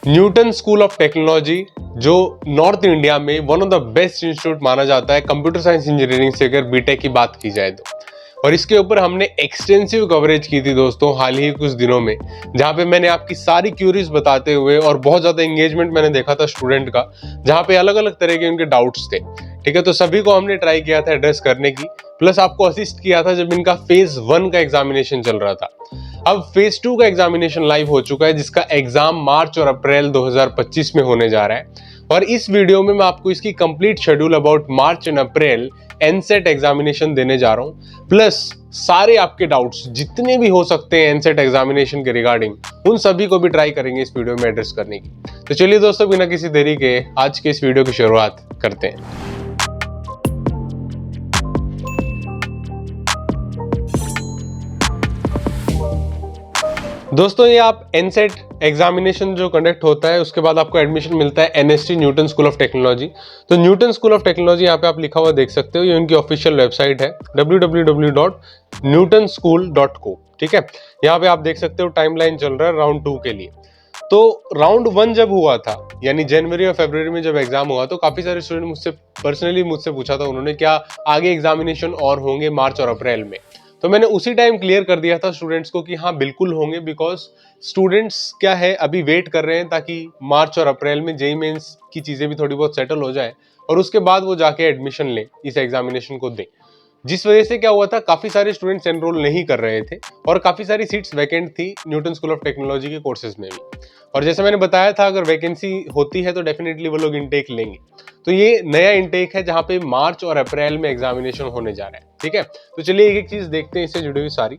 Newton school of technology जो north India में one of the best institute माना जाता है कंप्यूटर साइंस इंजीनियरिंग से अगर बीटेक की बात की जाए तो। और इसके ऊपर हमने एक्सटेंसिव कवरेज की थी दोस्तों हाल ही कुछ दिनों में, जहां पे मैंने आपकी सारी क्यूरीज बताते हुए और बहुत ज्यादा एंगेजमेंट मैंने देखा था स्टूडेंट का, जहां पे अलग अलग तरह के उनके डाउट्स थे। ठीक है, तो सभी को हमने ट्राई किया था एड्रेस करने की, प्लस आपको असिस्ट किया था जब इनका फेज 1 का एग्जामिनेशन चल रहा था। अब फेज 2 का एग्जामिनेशन लाइव हो चुका है, जिसका एग्जाम मार्च और अप्रैल 2025 में होने जा रहा है। और इस वीडियो में मैं आपको इसकी complete schedule about March and April NSAT examination देने जा रहा हूं, प्लस सारे आपके डाउट्स जितने भी हो सकते हैं एनसेट एग्जामिनेशन के रिगार्डिंग, उन सभी को भी ट्राई करेंगे इस वीडियो में एड्रेस करने की। तो चलिए दोस्तों, बिना किसी देरी के आज के इस वीडियो की शुरुआत करते हैं। दोस्तों, ये आप एनसेट एग्जामिनेशन जो कंडक्ट होता है उसके बाद आपको एडमिशन मिलता है NST Newton school of technology. तो न्यूटन स्कूल ऑफ टेक्नोलॉजी यहाँ पे आप लिखा हुआ देख सकते हो, ये उनकी ऑफिशियल वेबसाइट है www.newtonschool.co। ठीक है, यहाँ पे आप देख सकते हो टाइमलाइन चल रहा है राउंड 2 के लिए। तो राउंड 1 जब हुआ था, यानी जनवरी और फरवरी में जब एग्जाम हुआ, तो काफी सारे स्टूडेंट मुझसे पर्सनली पूछा था उन्होंने, क्या आगे एग्जामिनेशन और होंगे मार्च और अप्रैल में। तो मैंने उसी टाइम क्लियर कर दिया था स्टूडेंट्स को कि हाँ बिल्कुल होंगे, बिकॉज स्टूडेंट्स क्या है अभी वेट कर रहे हैं ताकि मार्च और अप्रैल में जेईई मेंस की चीजें भी थोड़ी बहुत सेटल हो जाए और उसके बाद वो जाके एडमिशन ले, इस एग्जामिनेशन को दे। जिस वजह से क्या हुआ था, काफी सारे स्टूडेंट्स एनरोल नहीं कर रहे थे और काफी सारी सीट्स वैकेंट थी न्यूटन स्कूल ऑफ टेक्नोलॉजी के कोर्सेज में भी। और जैसे मैंने बताया था, अगर वैकेंसी होती है तो डेफिनेटली वो लोग इनटेक लेंगे। तो ये नया इनटेक है जहां पे मार्च और अप्रैल में एग्जामिनेशन होने जा रहा है। ठीक है, तो चलिए एक एक चीज देखते हैं इससे जुड़ी हुई सारी।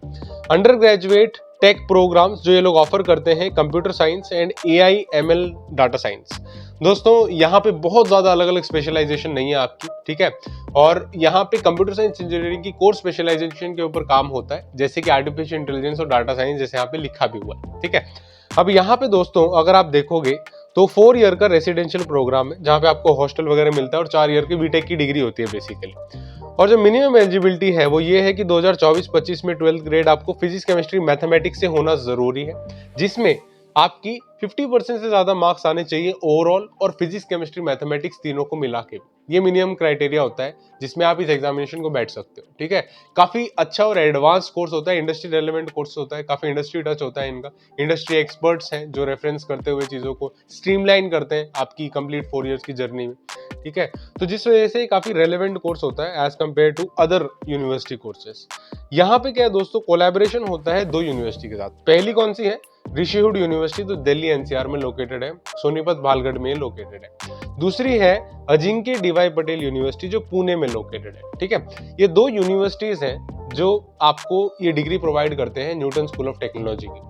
अंडर ग्रेजुएट टेक प्रोग्राम्स जो ये लोग ऑफर करते हैं, computer science and AI ML data science. दोस्तों, यहाँ पे बहुत ज्यादा अलग अलग स्पेशलाइजेशन नहीं है आपकी। ठीक है, और यहाँ पे कंप्यूटर साइंस इंजीनियरिंग की कोर स्पेशलाइजेशन के ऊपर काम होता है, जैसे कि आर्टिफिशियल इंटेलिजेंस और डाटा साइंस, जैसे यहाँ पे लिखा भी हुआ है। ठीक है, अब यहाँ पे दोस्तों अगर आप देखोगे तो 4 ईयर का रेसिडेंशियल प्रोग्राम है, जहाँ पे आपको हॉस्टल वगैरह मिलता है और 4 ईयर की बीटेक की डिग्री होती है बेसिकली। और जो मिनिमम एलिजिबिलिटी है वो ये है कि 2024-25 में 12th ग्रेड आपको फिजिक्स केमिस्ट्री मैथमेटिक्स से होना जरूरी है, जिसमें आपकी 50% से ज्यादा मार्क्स आने चाहिए ओवरऑल, और फिजिक्स केमिस्ट्री मैथमेटिक्स तीनों को मिला के। ये मिनिमम क्राइटेरिया होता है जिसमें आप इस एग्जामिनेशन को बैठ सकते हो। ठीक है, काफी अच्छा और एडवांस कोर्स होता है, इंडस्ट्री रेलेवेंट कोर्स होता है, काफी इंडस्ट्री टच होता है इनका। इंडस्ट्री एक्सपर्ट्स हैं जो रेफरेंस करते हुए चीजों को स्ट्रीमलाइन करते हैं आपकी कंप्लीट 4 इयर्स की जर्नी में। ठीक है, तो जिस वजह से काफी रेलेवेंट कोर्स होता है as compare to other university courses. यहाँ पे क्या है दोस्तों, कोलैबोरेशन होता है 2 यूनिवर्सिटी के साथ। पहली कौन सी है? ऋषिहुड यूनिवर्सिटी, तो दिल्ली एनसीआर में लोकेटेड है, सोनीपत भालगढ़ में लोकेटेड है। दूसरी है अजिंक्य डीवाई पटेल यूनिवर्सिटी, जो पुणे में लोकेटेड है। ठीक है, ये 2 यूनिवर्सिटीज हैं जो आपको ये डिग्री प्रोवाइड करते हैं न्यूटन स्कूल ऑफ टेक्नोलॉजी की।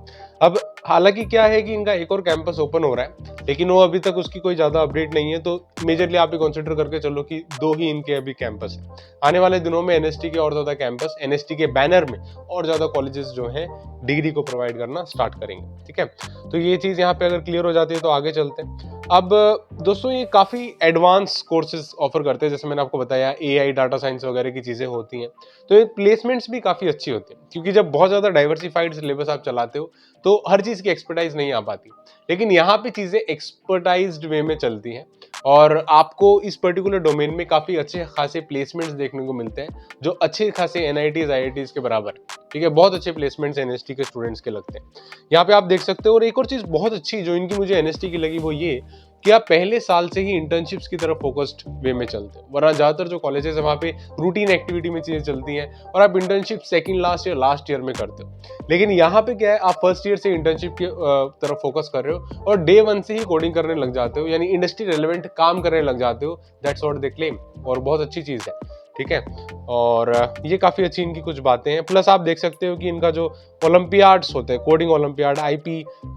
अब हालांकि क्या है कि इनका एक और कैंपस ओपन हो रहा है, लेकिन वो अभी तक उसकी कोई ज्यादा अपडेट नहीं है। तो मेजरली आप ये कंसिडर करके चलो कि 2 ही इनके अभी कैंपस है। आने वाले दिनों में एनएसटी के और ज्यादा कैंपस, एनएसटी के बैनर में और ज्यादा कॉलेजेस जो हैं डिग्री को प्रोवाइड करना स्टार्ट करेंगे। ठीक है, तो ये चीज यहाँ पे अगर क्लियर हो जाती है तो आगे चलते हैं। अब दोस्तों, ये काफी एडवांस कोर्सेज ऑफर करते हैं, जैसे मैंने आपको बताया एआई डाटा साइंस वगैरह की चीजें होती हैं। तो ये प्लेसमेंट्स भी काफी अच्छी होती है, क्योंकि जब बहुत ज्यादा डाइवर्सिफाइड सिलेबस आप चलाते हो तो हर चीज की एक्सपर्टाइज नहीं आ पाती। लेकिन यहाँ पे चीजें एक्सपर्टाइज्ड वे में चलती हैं और आपको इस पर्टिकुलर डोमेन में काफी अच्छे खासे प्लेसमेंट्स देखने को मिलते हैं, जो अच्छे खासे एनआईटीज आईआईटीज के बराबर है। ठीक है, बहुत अच्छे प्लेसमेंट्स एनएसटी के स्टूडेंट्स के लगते हैं, यहाँ पे आप देख सकते हो। और एक और चीज बहुत अच्छी जो इनकी मुझे एनएसटी की लगी वो ये कि आप पहले साल से ही इंटर्नशिप्स की तरफ फोकस्ड वे में चलते हैं, वरना ज्यादातर जो कॉलेजेस है वहाँ पे रूटीन एक्टिविटी में चीजें चलती हैं और आप इंटर्नशिप सेकंड लास्ट या लास्ट ईयर में करते हो। लेकिन यहाँ पे क्या है, आप फर्स्ट ईयर से इंटर्नशिप की तरफ फोकस कर रहे हो और डे 1 से ही कोडिंग करने लग जाते हो, यानी इंडस्ट्री रेलेवेंट काम करने लग जाते हो। दैट्स व्हाट दे क्लेम, और बहुत अच्छी चीज है। ठीक है, और ये काफी अच्छी इनकी कुछ बातें हैं। प्लस आप देख सकते हो कि इनका जो ओलंपियाड्स होते हैं, कोडिंग ओलंपियाड,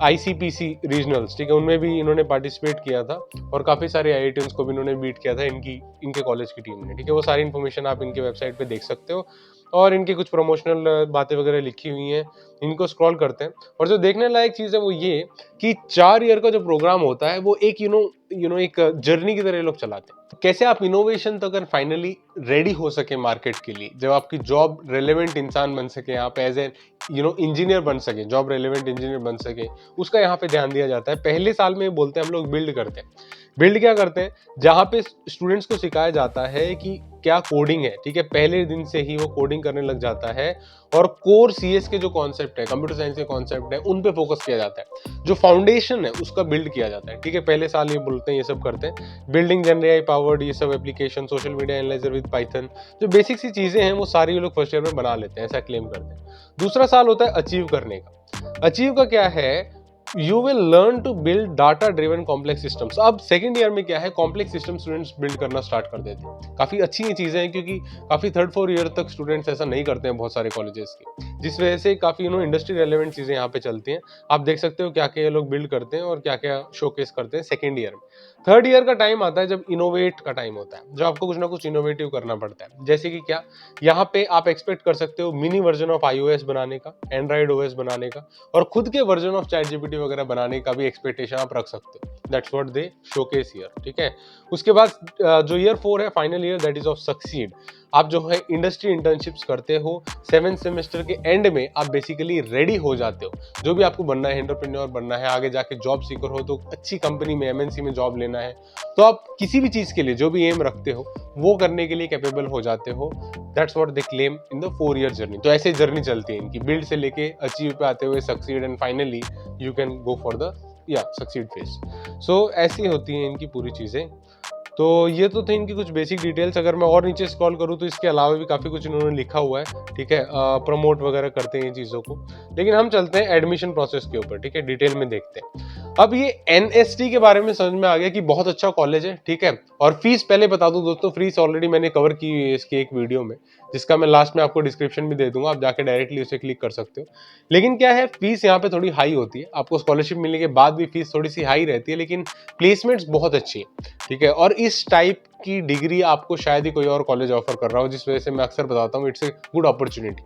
आईसीपीसी रीजनल्स, ठीक है, उनमें भी इन्होंने पार्टिसिपेट किया था और काफी सारे आईआईटीएंस को भी इन्होंने बीट किया था इनके कॉलेज की टीम ने। ठीक है, वो सारी इन्फॉर्मेशन आप इनके वेबसाइट पे देख सकते हो और इनकी कुछ प्रमोशनल बातें वगैरह लिखी हुई हैं। इनको स्क्रॉल करते हैं और जो देखने लायक चीज़ है वो ये कि 4 ईयर का जो प्रोग्राम होता है वो एक एक जर्नी की तरह ये लोग चलाते हैं। कैसे आप इनोवेशन तक अगर फाइनली रेडी हो सके मार्केट के लिए, जब आपकी जॉब रेलेवेंट इंसान बन सके, आप एज ए इंजीनियर बन सके, जॉब रेलेवेंट इंजीनियर बन सके, उसका यहाँ पे ध्यान दिया जाता है। पहले साल में बोलते हैं हम लोग बिल्ड करते हैं। बिल्ड क्या करते हैं, जहाँ पे स्टूडेंट्स को सिखाया जाता है कि क्या कोडिंग है, ठीक है, पहले दिन से ही वो कोडिंग करने लग जाता है और कोर सीएस के जो कॉन्सेप्ट है, कंप्यूटर साइंस के कॉन्सेप्ट है, उन पे फोकस किया जाता है। जो फाउंडेशन है उसका बिल्ड किया जाता है, ठीक है। पहले साल ये बोलते हैं, ये सब करते हैं, बिल्डिंग जनरेआई पावर्ड, ये सब application, social media analyser with Python, जो बेसिक सी चीजें हैं वो सारी ये लोग फर्स्ट ईयर में बना लेते हैं, ऐसा क्लेम करते हैं। दूसरा साल होता है अचीव करने का। अचीव का क्या है, you will learn to build data driven complex systems. अब सेकंड ईयर में क्या है, कॉम्प्लेक्स सिस्टम स्टूडेंट्स बिल्ड करना स्टार्ट कर देते हैं। काफी अच्छी ये चीजें हैं क्योंकि काफी 3rd-4 ईयर तक स्टूडेंट्स ऐसा नहीं करते हैं बहुत सारे कॉलेजेस की, जिस वजह से काफी इंडस्ट्री रेलेवेंट चीजें यहाँ पे चलती हैं। आप देख सकते हो क्या क्या ये लोग बिल्ड करते हैं और क्या क्या शोकेस करते हैं सेकेंड ईयर में। 3rd ईयर का टाइम आता है जब इनोवेट का टाइम होता है, जब आपको कुछ ना कुछ इनोवेटिव करना पड़ता है। जैसे कि क्या, यहाँ पे आप एक्सपेक्ट कर सकते हो मिनी वर्जन ऑफ iOS बनाने का, एंड्रॉइड ओएस बनाने का और खुद के वर्जन ऑफ ChatGPT वगैरह बनाने का भी एक्सपेक्टेशन आप रख सकते हो। That's what they showcase here, ठीक है। उसके बाद जो ईयर 4 है, final year, that is of succeed. आप जो है इंडस्ट्री इंटर्नशिप्स करते हो, 7th सेमेस्टर के एंड में आप बेसिकली रेडी हो जाते हो। जो भी आपको बनना है, एंटरप्रेन्योर बनना है, आगे जाके जॉब सीकर हो तो अच्छी कंपनी में, एमएनसी में जॉब लेना है, तो आप किसी भी चीज के लिए जो भी एम रखते हो वो करने के लिए कैपेबल हो जाते हो। That's what they claim in the 4 year journey. तो ऐसे जर्नी चलती है इनकी, बिल्ड से लेके अचीव पे आते हुए succeed and finally you can go for the succeed phase. So ऐसी होती हैं इनकी पूरी चीजें। तो ये तो थे इनकी कुछ बेसिक डिटेल्स। अगर मैं और नीचे स्क्रॉल करूँ तो इसके अलावा भी काफ़ी कुछ इन्होंने लिखा हुआ है, ठीक है। प्रमोट वगैरह करते हैं ये चीज़ों को, लेकिन हम चलते हैं एडमिशन प्रोसेस के ऊपर, ठीक है, डिटेल में देखते हैं। अब ये एनएसटी के बारे में समझ में आ गया कि बहुत अच्छा कॉलेज है, ठीक है। और फीस पहले बता दूं दोस्तों, फीस ऑलरेडी मैंने कवर की है इसकी एक वीडियो में, जिसका मैं लास्ट में आपको डिस्क्रिप्शन भी दे दूंगा, आप जाके डायरेक्टली उसे क्लिक कर सकते हो। लेकिन क्या है, फीस यहाँ पे थोड़ी हाई होती है, आपको स्कॉलरशिप मिलने के बाद भी फीस थोड़ी सी हाई रहती है, लेकिन प्लेसमेंट्स बहुत अच्छी है, ठीक है। और इस टाइप की डिग्री आपको शायद ही कोई और कॉलेज ऑफर कर रहा हो, जिस वजह से मैं अक्सर बताता हूँ इट्स ए गुड अपॉर्चुनिटी।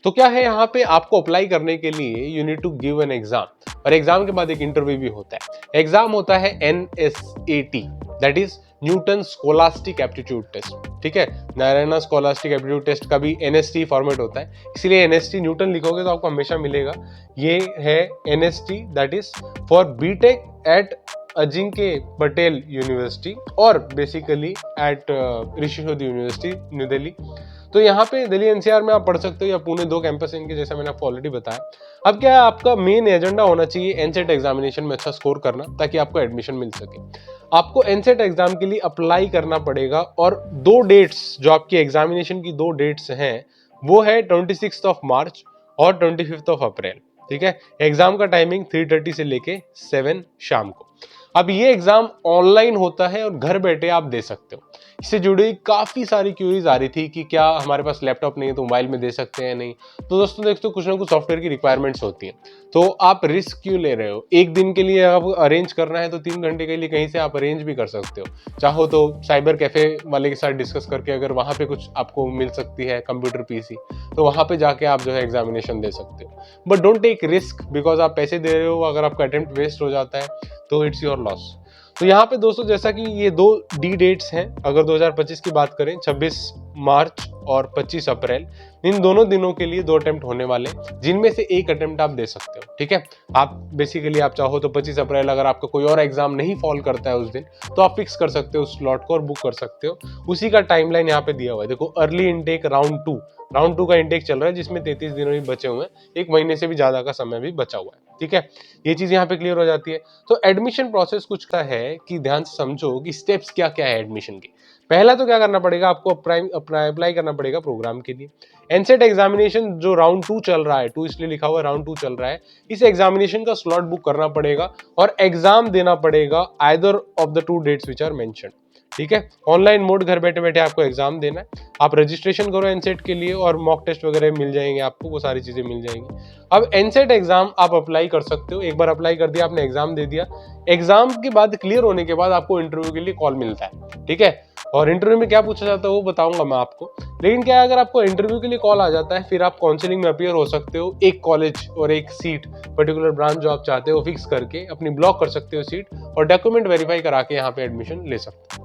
तो क्या है, यहाँ पे आपको अप्लाई करने के लिए you need to give an exam, और एग्जाम के बाद एक इंटरव्यू भी होता है। एग्जाम होता है NSAT, that is Newton scholastic aptitude test, ठीक है। नारायणा स्कोलास्टिक एप्टीट्यूड टेस्ट का भी NST फॉर्मेट होता है, इसलिए NST न्यूटन लिखोगे तो आपको हमेशा मिलेगा। ये है NST, that is for BTech at Ajinkya Patel university और basically at Rishikesh university New Delhi. तो यहाँ पे दिल्ली NCR में आप पढ़ सकते हो, या पुणे, 2 कैंपस इनके, जैसा मैंने आपको ऑलरेडी बताया। अब क्या है, आपका मेन एजेंडा होना चाहिए एनसेट एग्जामिनेशन में अच्छा स्कोर करना, ताकि आपको एडमिशन मिल सके। आपको एनसेट एग्जाम के लिए अप्लाई करना पड़ेगा, और 2 डेट्स जो आपकी एग्जामिनेशन की 2 डेट्स हैं वो है 26 मार्च और 25 अप्रैल, ठीक है। एग्जाम का टाइमिंग 3:30 से लेके 7 शाम को। अब ये एग्जाम ऑनलाइन होता है और घर बैठे आप दे सकते हो। इससे जुड़ी काफी सारी क्यूरीज आ रही थी कि क्या हमारे पास लैपटॉप नहीं है तो मोबाइल में दे सकते हैं, नहीं। तो दोस्तों देखते हो, कुछ ना कुछ सॉफ्टवेयर की रिक्वायरमेंट्स होती हैं, तो आप रिस्क क्यों ले रहे हो। एक दिन के लिए आप अरेंज करना है तो 3 घंटे के लिए कहीं से आप अरेंज भी कर सकते हो। चाहो तो साइबर कैफे वाले के साथ डिस्कस करके, अगर वहां पे कुछ आपको मिल सकती है कंप्यूटर PC, तो वहां पे जाके आप जो है एग्जामिनेशन दे सकते हो। But don't take risk, because आप पैसे दे रहे हो, अगर आपका अटेम्प्ट वेस्ट हो जाता है तो इट्स योर लॉस। तो यहाँ पे दोस्तों, जैसा कि ये 2 डी डेट्स हैं, अगर 2025 की बात करें, 26 मार्च और 25 अप्रैल, इन दोनों दिनों के लिए 2 अटेम्प्ट होने वाले, जिनमें से एक अटेम्प्ट आप दे सकते हो, ठीक है। आप बेसिकली आप चाहो तो 25 अप्रैल, अगर आपका कोई और एग्जाम नहीं फॉल करता है उस दिन, तो आप फिक्स कर सकते हो उस स्लॉट को और बुक कर सकते हो। उसी का टाइमलाइन यहाँ पे दिया हुआ है, देखो, अर्ली इनटेक राउंड 2 का इंटेक चल रहा है, जिसमें 33 दिन भी बचे हुए हैं, 1 महीने से भी ज्यादा का समय भी बचा हुआ है, ठीक है। ये चीज यहाँ पे क्लियर हो जाती है। तो एडमिशन प्रोसेस कुछ का है कि ध्यान से समझो कि स्टेप्स क्या क्या है एडमिशन के। पहला तो क्या करना पड़ेगा, आपको अप्लाई करना पड़ेगा प्रोग्राम के लिए। एनसेट एग्जामिनेशन जो राउंड 2 चल रहा है, 2 इसलिए लिखा हुआ है, राउंड 2 चल रहा है, इस एग्जामिनेशन का स्लॉट बुक करना पड़ेगा और एग्जाम देना पड़ेगा either of the 2 dates which are mentioned, ठीक है। ऑनलाइन मोड, घर बैठे बैठे आपको एग्जाम देना है। आप रजिस्ट्रेशन करो एनसेट के लिए और मॉक टेस्ट वगैरह मिल जाएंगे आपको, वो सारी चीजें मिल जाएंगी। अब एनसेट एग्जाम आप अप्लाई कर सकते हो, एक बार अप्लाई कर दिया आपने, एग्जाम दे दिया, एग्जाम के बाद क्लियर होने के बाद आपको इंटरव्यू के लिए कॉल मिलता है, ठीक है। और इंटरव्यू में क्या पूछा जाता है वो बताऊंगा मैं आपको। लेकिन क्या है, अगर आपको इंटरव्यू के लिए कॉल आ जाता है, फिर आप काउंसलिंग में अपीयर हो सकते हो, एक कॉलेज और एक सीट, पर्टिकुलर ब्रांच जो आप चाहते हो फिक्स करके अपनी ब्लॉक कर सकते हो सीट, और डॉक्यूमेंट वेरीफाई करा के यहाँ पे एडमिशन ले सकते हो।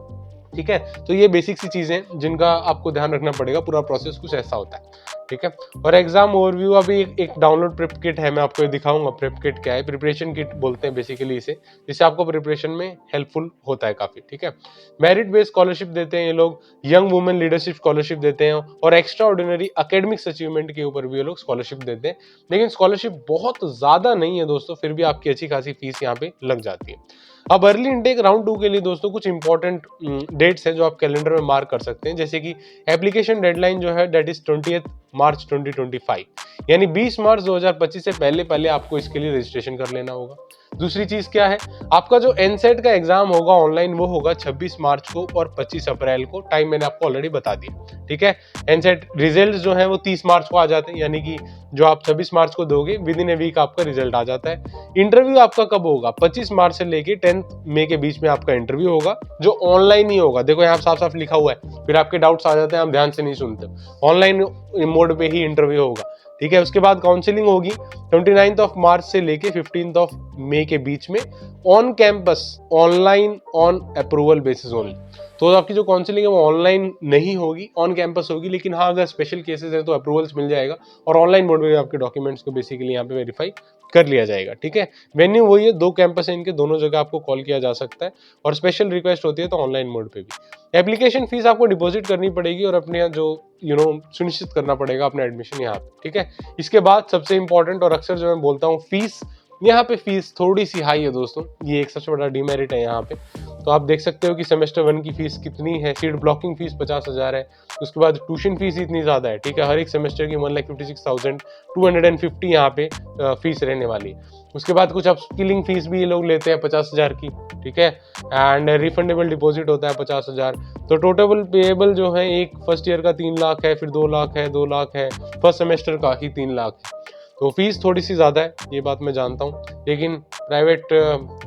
ठीक है, तो ये बेसिक सी चीजें जिनका आपको ध्यान रखना पड़ेगा, पूरा प्रोसेस कुछ ऐसा होता है। ठीक है, और एग्जाम ओवरव्यू, अभी एक डाउनलोड प्रेप किट है, मैं आपको ये दिखाऊंगा प्रेप किट क्या है। प्रिपरेशन किट बोलते हैं बेसिकली इसे, जिससे आपको प्रिपरेशन में हेल्पफुल होता है काफी। ठीक है, मेरिट बेस्ड स्कॉलरशिप देते हैं ये लोग, यंग वुमेन लीडरशिप स्कॉलरशिप देते हैं, और एक्स्ट्रा ऑर्डिनरी अकेडमिक्स अचीवमेंट के ऊपर भी ये लोग स्कॉलरशिप देते हैं। लेकिन स्कॉलरशिप बहुत ज्यादा नहीं है दोस्तों, फिर भी आपकी अच्छी खासी फीस यहाँ पे लग जाती है। अब अर्ली इंटेक राउंड 2 के लिए दोस्तों कुछ इंपॉर्टेंट डेट्स हैं जो आप कैलेंडर में मार्क कर सकते हैं, जैसे कि एप्लीकेशन डेडलाइन जो है दैट इज 20 मार्च 2025, यानी 20 मार्च 2025 से पहले पहले आपको इसके लिए रजिस्ट्रेशन कर लेना होगा। दूसरी चीज क्या है, आपका जो एनसेट का एग्जाम होगा ऑनलाइन वो होगा 26 मार्च को और 25 अप्रैल को, टाइम मैंने आपको ऑलरेडी बता दिया। ठीक है, एनसेट रिजल्ट जो है वो 30 मार्च को आ जाते हैं, यानी कि जो आप 26 मार्च को दोगे विद इन ए वीक आपका रिजल्ट आ जाता है। इंटरव्यू आपका कब होगा, 25 मार्च से लेके 10 मई के बीच में आपका इंटरव्यू होगा, जो ऑनलाइन ही होगा। देखो यहाँ साफ साफ लिखा हुआ है, फिर आपके डाउट्स आ जाते हैं, आप ध्यान से नहीं सुनते। ऑनलाइन मोड पे ही इंटरव्यू होगा। ठीक है, उसके बाद काउंसलिंग होगी 29 ऑफ मार्च से लेके 15 ऑफ मई के बीच में, on campus, online, on approval basis only. तो आपकी जो काउंसलिंग है वो ऑनलाइन नहीं होगी, ऑन कैंपस होगी। लेकिन हाँ, अगर स्पेशल केसेस है तो अप्रूवल्स मिल जाएगा, और ऑनलाइन मोड में आपके डॉक्यूमेंट्स को बेसिकली यहाँ पे वेरीफाई कर लिया जाएगा। ठीक है, वेन्यू वही है, 2 कैंपस है इनके, दोनों जगह आपको कॉल किया जा सकता है, और स्पेशल रिक्वेस्ट होती है तो ऑनलाइन मोड पे भी। एप्लीकेशन फीस आपको डिपॉजिट करनी पड़ेगी, और अपने यहाँ जो सुनिश्चित करना पड़ेगा अपना एडमिशन यहाँ पे। ठीक है, इसके बाद सबसे इंपॉर्टेंट, और अक्सर जो मैं बोलता हूँ, फीस। यहाँ पे फीस थोड़ी सी हाई है दोस्तों, ये एक सबसे बड़ा डिमेरिट है यहाँ पे। तो आप देख सकते हो कि सेमेस्टर 1 की फीस कितनी है, सीट ब्लॉकिंग फीस 50,000 है, उसके बाद ट्यूशन फीस इतनी ज़्यादा है। ठीक है, हर एक सेमेस्टर की 1,56,250 यहाँ पे फीस रहने वाली है। उसके बाद कुछ अपस्किलिंग फीस भी ये लोग लेते हैं 50,000 की। ठीक है, एंड रिफंडेबल डिपॉजिट होता है 50,000। तो टोटल पेएबल जो है, एक फर्स्ट ईयर का 3 लाख है, फिर 2 लाख है, 2 लाख है, फर्स्ट सेमेस्टर का ही 3 लाख है। तो फीस थोड़ी सी ज़्यादा है, ये बात मैं जानता हूँ, लेकिन प्राइवेट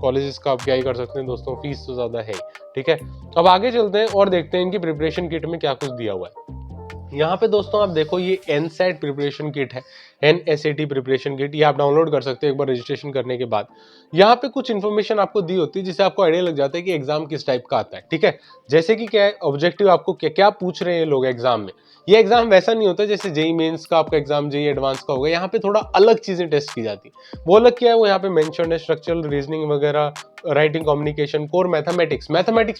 कॉलेजेस का आप क्या ही कर सकते हैं दोस्तों, फीस तो ज़्यादा है। ठीक है, अब आगे चलते हैं और देखते हैं इनकी प्रिपरेशन किट में क्या कुछ दिया हुआ है। यहाँ पे दोस्तों आप देखो, ये एनसेट प्रिपरेशन किट है, NSAT प्रिपरेशन किट, ये आप डाउनलोड कर सकते हो एक बार रजिस्ट्रेशन करने के बाद। यहाँ पे कुछ इन्फॉर्मेशन आपको दी होती है, जिससे आपको आइडिया लग जाता है कि एग्जाम किस टाइप का आता है। ठीक है, जैसे कि क्या है ऑब्जेक्टिव, आपको क्या क्या पूछ रहे हैं लोग एग्जाम में। ये एग्जाम वैसा नहीं होता जैसे जेई मेंस का आपका एग्जाम, जेई एडवांस का होगा। यहाँ पे थोड़ा अलग चीजें टेस्ट की जाती है। वो अलग क्या है, वो यहाँ पे मेंशन है, स्ट्रक्चरल रीजनिंग वगैरह, राइटिंग, कम्युनिकेशन, कोर मैथमेटिक्स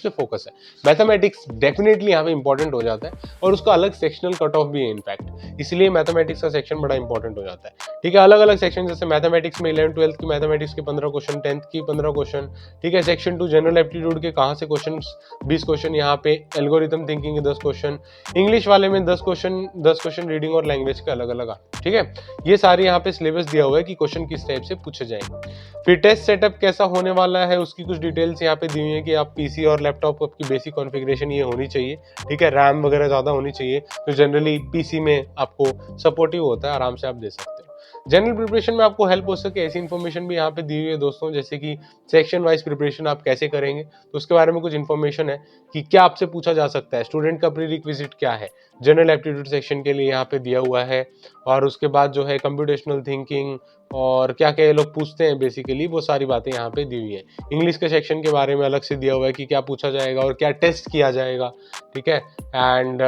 पे फोकस है। मैथमेटिक्स डेफिनेटली यहाँ पे इंपॉर्टेंट हो जाता है, और उसका अलग सेक्शनल कट ऑफ भी है इनफैक्ट, इसलिए मैथमेटिक्स का सेक्शन बड़ा इंपॉर्टेंट हो जाता है। ठीक है, अलग अलग सेक्शन, जैसे मैथमेटिक्स में 11th-12th की मैथमेटिक्स के 15 क्वेश्चन, 10th की 15 क्वेश्चन। ठीक है, सेक्शन 2 जनरल एप्टीट्यूड के कहाँ से क्वेश्चन, 20 क्वेश्चन यहाँ पे, एल्गोरिथम थिंकिंग के 10 क्वेश्चन, इंग्लिश वाले में 10 क्वेश्चन रीडिंग और लैंग्वेज के अलग अलग। ठीक है, ये सारे यहाँ पे सिलेबस दिया हुआ है कि क्वेश्चन किस टाइप से पूछे जाएंगे। फिर टेस्ट सेटअप कैसा होने वाला है, उसकी कुछ डिटेल्स यहाँ पे दी हुई है कि आप पीसी और लैपटॉप की बेसिक कॉन्फ़िगरेशन ये होनी चाहिए। ठीक है, रैम वगैरह ज़्यादा होनी चाहिए, तो जनरली पीसी में आपको सपोर्टिव होता है, आराम से आप दे सकते हो। जनरल प्रिपरेशन में आपको हेल्प हो सके ऐसी इन्फॉर्मेशन भी यहाँ पे दी हुई है दोस्तों, जैसे कि सेक्शन वाइज प्रिपरेशन आप कैसे करेंगे, तो उसके बारे में कुछ इन्फॉर्मेशन है कि क्या आपसे पूछा जा सकता है, स्टूडेंट का प्री रिक्विजिट क्या है, जनरल एप्टीट्यूड सेक्शन के लिए यहाँ पे दिया हुआ है। और उसके बाद जो है कंप्यूटेशनल थिंकिंग और क्या क्या ये लोग पूछते हैं बेसिकली, वो सारी बातें यहाँ पे दी हुई है। इंग्लिश के सेक्शन के बारे में अलग से दिया हुआ है कि क्या पूछा जाएगा और क्या टेस्ट किया जाएगा। ठीक है, एंड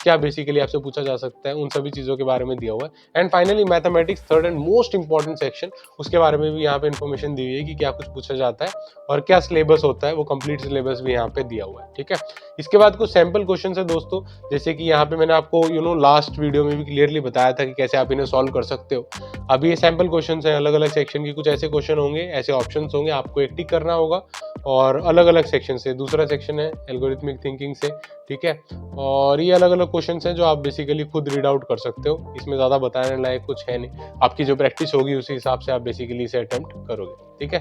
क्या बेसिकली आपसे पूछा जा सकता है, उन सभी चीज़ों के बारे में दिया हुआ है। And finally mathematics, third and most important section, उसके बारे में भी यहाँ पे इन्फॉर्मेशन दी हुई है कि क्या कुछ पूछा जाता है और क्या सिलेबस होता है, वो कंप्लीट सिलेबस भी यहाँ पे दिया हुआ है। ठीक है, इसके बाद कुछ सैम्पल क्वेश्चन है दोस्तों, जैसे कि यहाँ पे मैंने आपको लास्ट वीडियो में भी क्लियरली बताया था कि कैसे आप इन्हें सॉल्व कर सकते हो। अभी ये सैम्पल क्वेश्चन है, अलग अलग सेक्शन की कुछ ऐसे क्वेश्चन होंगे, ऐसे ऑप्शन होंगे, आपको एक टिक करना होगा, और अलग अलग सेक्शन से, दूसरा सेक्शन है एल्गोरिथमिक थिंकिंग से। ठीक है, और ये अलग अलग क्वेश्चन हैं जो आप बेसिकली खुद रीड आउट कर सकते हो, इसमें ज़्यादा बताने लायक कुछ है नहीं, आपकी जो प्रैक्टिस होगी उसी हिसाब से आप बेसिकली इसे अटेम्प्ट करोगे। ठीक है।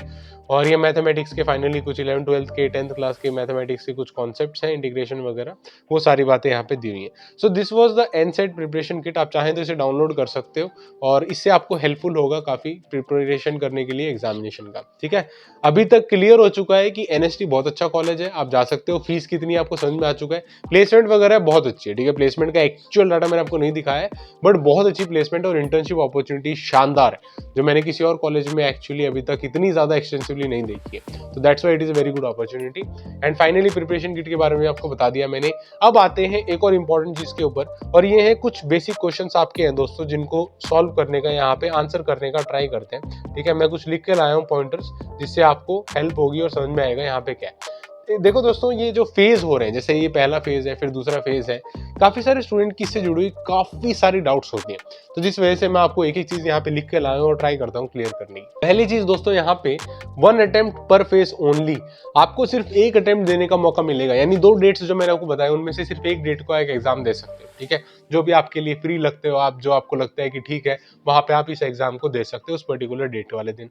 और ये मैथमेटिक्स के फाइनली कुछ 11 12 के 10th क्लास के मैथमेटिक्स के कुछ कॉन्सेप्ट्स हैं, इंटीग्रेशन वगैरह, वो सारी बातें यहाँ पे दी हुई हैं। So this was the NSAT preparation kit. आप चाहें तो इसे डाउनलोड कर सकते हो और इससे आपको हेल्पफुल होगा काफ़ी प्रिपरेशन करने के लिए एग्जामिनेशन का, ठीक है। अभी तक क्लियर हो चुका है कि एनएसटी बहुत अच्छा कॉलेज है, आप जा सकते हो। फीस कितनी आपको समझ में आ चुका है, प्लेसमेंट वगैरह बहुत अच्छी है, ठीक है। प्लेसमेंट का एक्चुअल डाटा मैंने आपको नहीं दिखाया है, बट बहुत अच्छी प्लेसमेंट और इंटर्नशिप अपॉर्चुनिटी शानदार है, जो मैंने किसी और कॉलेज में एक्चुअली अभी तक इतनी ज्यादा एक्सटेंसिवली नहीं देखी है। तो that's why it is a very good opportunity. And finally preparation kit के बारे में आपको बता दिया मैंने। अब आते हैं एक और इंपॉर्टेंट चीज के ऊपर, और ये है कुछ बेसिक क्वेश्चंस आपके हैं दोस्तों, जिनको सॉल्व करने का, यहाँ पे आंसर करने का ट्राई करते हैं, ठीक है। मैं कुछ लिख के लाया हूँ पॉइंटर्स, जिससे आपको हेल्प होगी और समझ में आएगा यहाँ पे क्या है। देखो दोस्तों, ये जो फेज हो रहे हैं, जैसे ये पहला फेज है, फिर दूसरा फेज है, काफी सारे स्टूडेंट की इससे जुड़ी हुई काफी सारी डाउट्स होती हैं। तो जिस वजह से मैं आपको एक एक चीज यहाँ पे लिख के लाया हूँ और ट्राई करता हूँ क्लियर करने की। पहली चीज दोस्तों, यहाँ पे 1 अटेम्प्ट पर फेज ओनली। आपको सिर्फ एक अटेम्प्ट देने का मौका मिलेगा, यानी 2 डेट्स जो मैंने आपको बताया उनमें से सिर्फ एक डेट को एक एग्जाम दे सकते हो, ठीक है। जो भी आपके लिए फ्री लगते हो आप, जो आपको लगता है कि ठीक है, वहां पे आप इस एग्जाम को दे सकते हो उस पर्टिकुलर डेट वाले दिन।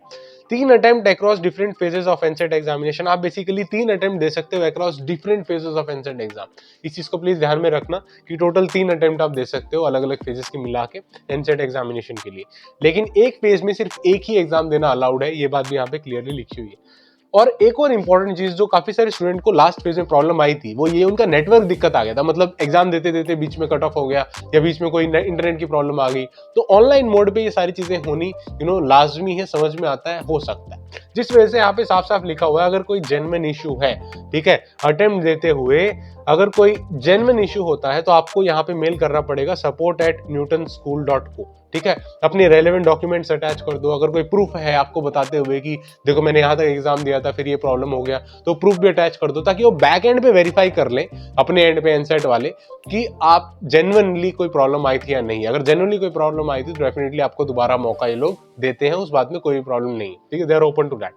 3 attempt across different phases of NSAT examination. आप बेसिकली 3 अटेम्प्ट दे सकते हो across different phases of NSAT exam. इस चीज को प्लीज ध्यान में रखना कि टोटल 3 अटेम्प्ट आप दे सकते हो अलग अलग फेजेस के मिला के एनसेट एग्जामिनेशन के लिए, लेकिन एक फेज में सिर्फ एक ही एग्जाम देना अलाउड है। ये बात भी यहाँ पे क्लियरली लिखी हुई है। और एक और इंपॉर्टेंट चीज जो काफी सारे स्टूडेंट को लास्ट फेज में प्रॉब्लम आई थी, वो ये उनका नेटवर्क दिक्कत आ गया था। मतलब एग्जाम देते देते बीच में कट ऑफ हो गया, या बीच में कोई इंटरनेट की प्रॉब्लम आ गई। तो ऑनलाइन मोड पे ये सारी चीजें होनी लाजमी है, समझ में आता है, हो सकता है। जिस वजह से यहाँ पे साफ साफ लिखा हुआ है, अगर कोई जेन्युइन इशू है, ठीक है, अटेम्प्ट देते हुए अगर कोई जेन्युइन इशू होता है, तो आपको यहाँ पे मेल करना पड़ेगा support@newtonschool.co, ठीक है। अपने रेलेवेंट डॉक्यूमेंट्स अटैच कर दो। अगर कोई प्रूफ है आपको बताते हुए कि देखो मैंने यहाँ तक एग्जाम दिया था, फिर ये प्रॉब्लम हो गया, तो प्रूफ भी अटैच कर दो, ताकि वो बैक एंड पे वेरीफाई कर लें अपने एंड पे एनसेट वाले कि आप जेन्युइनली कोई प्रॉब्लम आई थी या नहीं। अगर जेन्युइनली कोई प्रॉब्लम आई थी तो डेफिनेटली आपको दोबारा मौका ये लोग देते हैं, उस बात में कोई प्रॉब्लम नहीं है, ठीक है। They are open to that.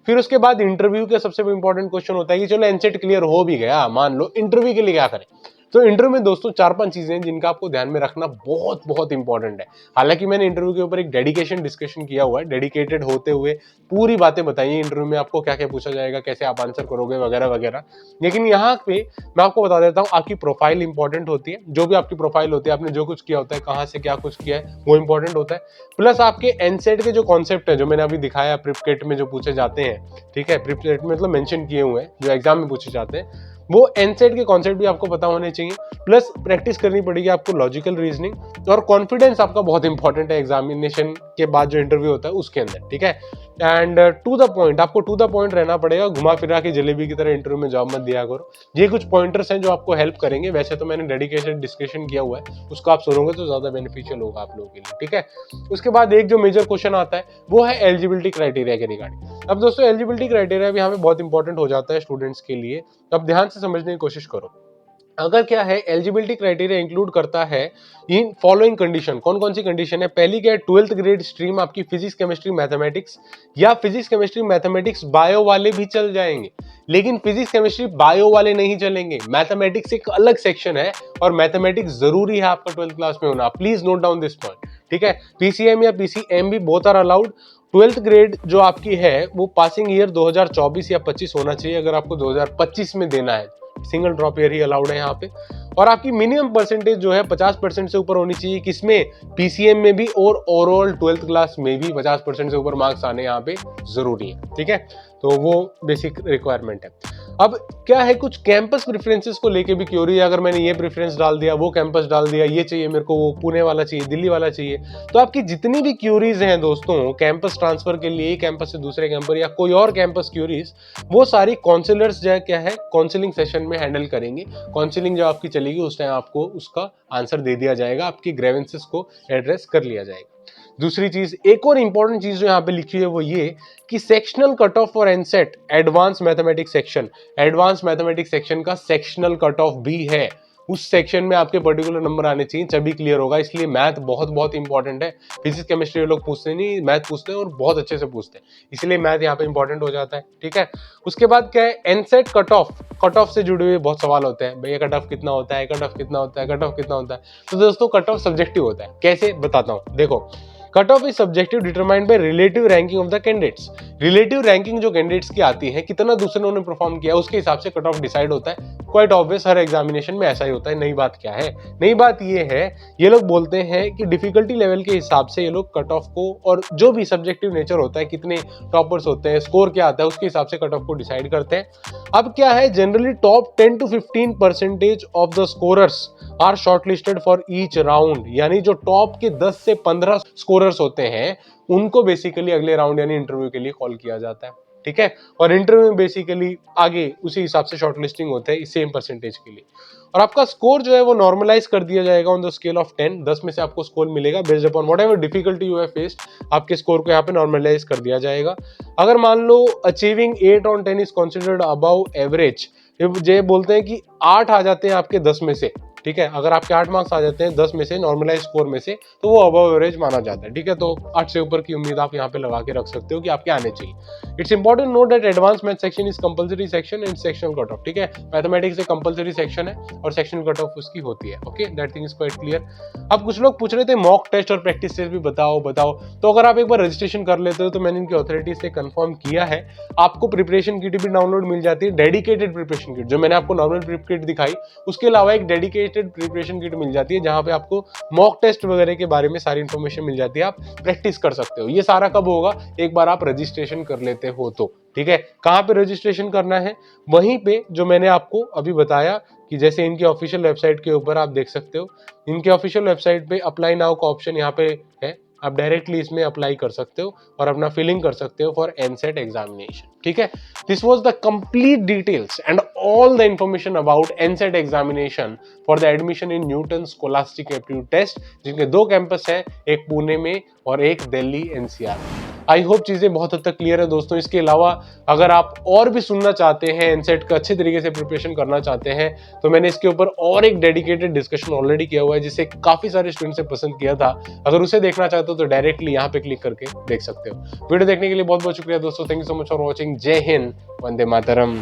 फिर उसके बाद इंटरव्यू का सबसे इंपॉर्टेंट क्वेश्चन होता है कि चलो एनसेट क्लियर हो भी गया, मान लो, इंटरव्यू के लिए क्या करें। तो इंटरव्यू में दोस्तों 4-5 चीजें हैं जिनका आपको ध्यान में रखना बहुत बहुत इंपॉर्टेंट है। हालांकि मैंने इंटरव्यू के ऊपर एक डेडिकेशन डिस्कशन किया हुआ है, डेडिकेटेड होते हुए पूरी बातें बताई है इंटरव्यू में आपको क्या क्या पूछा जाएगा, कैसे आप आंसर करोगे वगैरह वगैरह। लेकिन यहाँ पे मैं आपको बता देता हूँ, आपकी प्रोफाइल इंपॉर्टेंट होती है। जो भी आपकी प्रोफाइल होती है, आपने जो कुछ किया होता है, कहाँ से क्या कुछ किया है, वो इंपॉर्टेंट होता है। प्लस आपके एनसेट के जो कॉन्सेप्ट है, जो मैंने अभी दिखाया प्रिप किट में जो पूछे जाते हैं, ठीक है, प्रिप किट में मतलब मेंशन किए हुए हैं, जो एग्जाम में पूछे जाते हैं, वो एनसेट के कॉन्सेप्ट भी आपको पता होने चाहिए। प्लस प्रैक्टिस करनी पड़ेगी आपको लॉजिकल रीजनिंग, और कॉन्फिडेंस आपका बहुत इंपॉर्टेंट है एग्जामिनेशन के बाद जो इंटरव्यू होता है उसके अंदर, ठीक है। एंड टू द पॉइंट, आपको टू द पॉइंट रहना पड़ेगा। घुमा फिरा के जलेबी की तरह इंटरव्यू में जॉब मत दिया करो। ये कुछ पॉइंटर्स हैं जो आपको हेल्प करेंगे। वैसे तो मैंने डेडिकेटेड डिस्कशन किया हुआ है, उसको आप सुनोगे तो ज्यादा बेनिफिशियल होगा आप लोगों के लिए, ठीक है। उसके बाद एक जो मेजर क्वेश्चन आता है वो है एलिजिबिलिटी क्राइटेरिया के रिगार्डिंग। अब दोस्तों एलिजिबिलिटी क्राइटेरिया भी यहाँ पे बहुत इंपॉर्टेंट हो जाता है स्टूडेंट्स के लिए। अब ध्यान से समझने की कोशिश करो। अगर क्या है, एलिजिबिलिटी क्राइटेरिया इंक्लूड करता है इन फॉलोइंग कंडीशन। कौन कौन सी कंडीशन है? पहली क्या है, 12th ग्रेड स्ट्रीम आपकी फिजिक्स केमिस्ट्री मैथमेटिक्स, या फिजिक्स केमिस्ट्री मैथमेटिक्स बायो वाले भी चल जाएंगे, लेकिन फिजिक्स केमिस्ट्री बायो वाले नहीं चलेंगे। मैथमेटिक्स एक अलग सेक्शन है, और मैथमेटिक्स जरूरी है आपका 12th क्लास में होना। Please note down this point, ठीक है। पीसीएम या पीसीएम भी both are allowed. 12th grade जो आपकी है वो पासिंग ईयर 2024 या 25 होना चाहिए। अगर आपको 2025 में देना है, सिंगल ड्रॉप ईयर ही अलाउड है यहाँ पे। और आपकी मिनिमम परसेंटेज जो है 50% से ऊपर होनी चाहिए। किसमें? पीसीएम में भी, और ओवरऑल 12th क्लास में भी 50% से ऊपर मार्क्स आने यहाँ पे जरूरी है, ठीक है। तो वो बेसिक रिक्वायरमेंट है। अब क्या है, कुछ कैंपस प्रेफरेंसेस को लेके भी क्यूरी है। अगर मैंने ये प्रेफरेंस डाल दिया, वो कैंपस डाल दिया, ये चाहिए मेरे को, वो पुणे वाला चाहिए, दिल्ली वाला चाहिए, तो आपकी जितनी भी क्यूरीज हैं दोस्तों कैंपस ट्रांसफर के लिए, कैंपस से दूसरे कैंपस या कोई और कैंपस क्यूरीज, वो सारी काउंसलर्स जो है क्या है, काउंसलिंग सेशन में हैंडल करेंगे। काउंसलिंग जब आपकी चलेगी उस टाइम आपको उसका आंसर दे दिया जाएगा, आपकी ग्रेवेंसेस को एड्रेस कर लिया जाएगा। दूसरी चीज, एक और इंपॉर्टेंट चीज जो यहाँ पे लिखी है वो ये कि sectional cut off for NSAT advance mathematics section, advance mathematics section का सेक्शनल कट ऑफ भी है। उस सेक्शन में आपके पर्टिकुलर नंबर आने चाहिए, तभी क्लियर होगा। इसलिए मैथ बहुत बहुत इंपॉर्टेंट है। फिजिक्स केमिस्ट्री लोग पूछते नहीं, मैथ पूछते हैं, और बहुत अच्छे से पूछते हैं, इसलिए मैथ यहाँ पे इंपॉर्टेंट हो जाता है, ठीक है। उसके बाद क्या है, एनसेट कट ऑफ से जुड़े हुए बहुत सवाल होते हैं। भैया कट ऑफ कितना होता है, कट ऑफ कितना होता है, कट ऑफ कितना होता है। तो दोस्तों कट ऑफ सब्जेक्टिव होता है। कैसे, बताता हूँ। देखो, cut off is subjective determined by relative ranking of the candidates. Relative ranking जो कैंडिडेट्स की आती है, कितना दूसरों ने परफॉर्म किया, उसके हिसाब से कट ऑफ डिसाइड होता है। क्वाइट ऑब्वियस, हर एग्जामिनेशन में ऐसा ही होता है। नई बात क्या है? नई बात ये है, ये लोग बोलते हैं कि डिफिकल्टी लेवल के हिसाब से ये लोग कट ऑफ को, और जो भी सब्जेक्टिव नेचर होता है, कितने टॉपर्स होते हैं, स्कोर क्या आता है, उसके हिसाब से कट ऑफ को डिसाइड करते हैं। अब क्या है, generally top 10 to 15% of the scorers are shortlisted for each round, यानी जो टॉप के 10 से 15 स्कोरर्स होते हैं उनको बेसिकली अगले राउंड यानी इंटरव्यू के लिए कॉल किया जाता है। ठीक है, और इंटरव्यू में बेसिकली आगे उसी हिसाब से शॉर्टलिस्टिंग होता है सेम परसेंटेज के लिए। और आपका स्कोर जो है वो नॉर्मलाइज कर दिया जाएगा ऑन द स्केल ऑफ 10। 10 में से आपको स्कोर मिलेगा based upon whatever difficulty you have faced, आपके स्कोर को यहाँ पे नॉर्मलाइज कर दिया जाएगा। अगर मान लो achieving 8 on 10 is considered above average, ये बोलते हैं कि 8 आ जाते हैं आपके 10 में से, ठीक है, अगर आपके 8 मार्क्स आ जाते हैं 10 में से नॉर्मलाइज स्कोर में से, तो वो अबव एवरेज माना जाता है। ठीक है, तो 8 से ऊपर की उम्मीद आप यहाँ पे लगा के रख सकते हो कि आपके आने चाहिए। It's important note that advance math section is compulsory section and sectional cut of. ठीक है, मैथमेटिक्स से कंपलसरी सेक्शन है और सेक्शनल कट ऑफ उसकी होती है। Okay, that thing is quite clear. अब कुछ लोग पूछ रहे थे मॉक टेस्ट और प्रैक्टिस टेस्ट भी बताओ। तो अगर आप एक बार रजिस्ट्रेशन कर लेते हो तो मैंने इनकी अथॉरिटी से कंफर्म किया है, आपको प्रिपरेशन किट भी डाउनलोड मिल जाती है, डेडिकेटेड प्रिपरेशन किट। जो मैंने आपको नॉर्मल प्रिप किट दिखाई, उसके अलावा एक डेडिकेटेड प्रिपरेशन किट मिल जाती है जहां पे आपको मॉक टेस्ट वगैरह के बारे में सारी इंफॉर्मेशन मिल जाती है, आप प्रैक्टिस कर सकते हो। ये सारा कब होगा? एक बार आप रजिस्ट्रेशन कर लेते हो तो। ठीक है, कहां पे रजिस्ट्रेशन करना है? वहीं पे जो मैंने आपको अभी बताया कि जैसे इनकी ऑफिशियल वेबसाइट के ऊपर आप देख सकते हो, इनके ऑफिशियल वेबसाइट पे अप्लाई नाउ का ऑप्शन यहाँ पे है, आप डायरेक्टली इसमें अप्लाई कर सकते हो और अपना फिलिंग कर सकते हो फॉर एनसेट एग्जामिनेशन। ठीक है, this was the complete details and all the information about NSAT examination for the admission in Newton scholastic aptitude test, जिनके 2 कैंपस है, एक पुणे में और एक दिल्ली एनसीआर। आई होप चीजें बहुत हद तक क्लियर है दोस्तों। इसके अलावा अगर आप और भी सुनना चाहते हैं, एनसेट का अच्छे तरीके से प्रिपरेशन करना चाहते हैं, तो मैंने इसके ऊपर और एक डेडिकेटेड डिस्कशन ऑलरेडी किया हुआ है जिसे काफी सारे स्टूडेंट्स ने पसंद किया था। अगर उसे देखना चाहते हो तो डायरेक्टली यहाँ पे क्लिक करके देख सकते हो। वीडियो देखने के लिए बहुत बहुत शुक्रिया दोस्तों। Thank you so much for watching. जय हिंद, वंदे मातरम।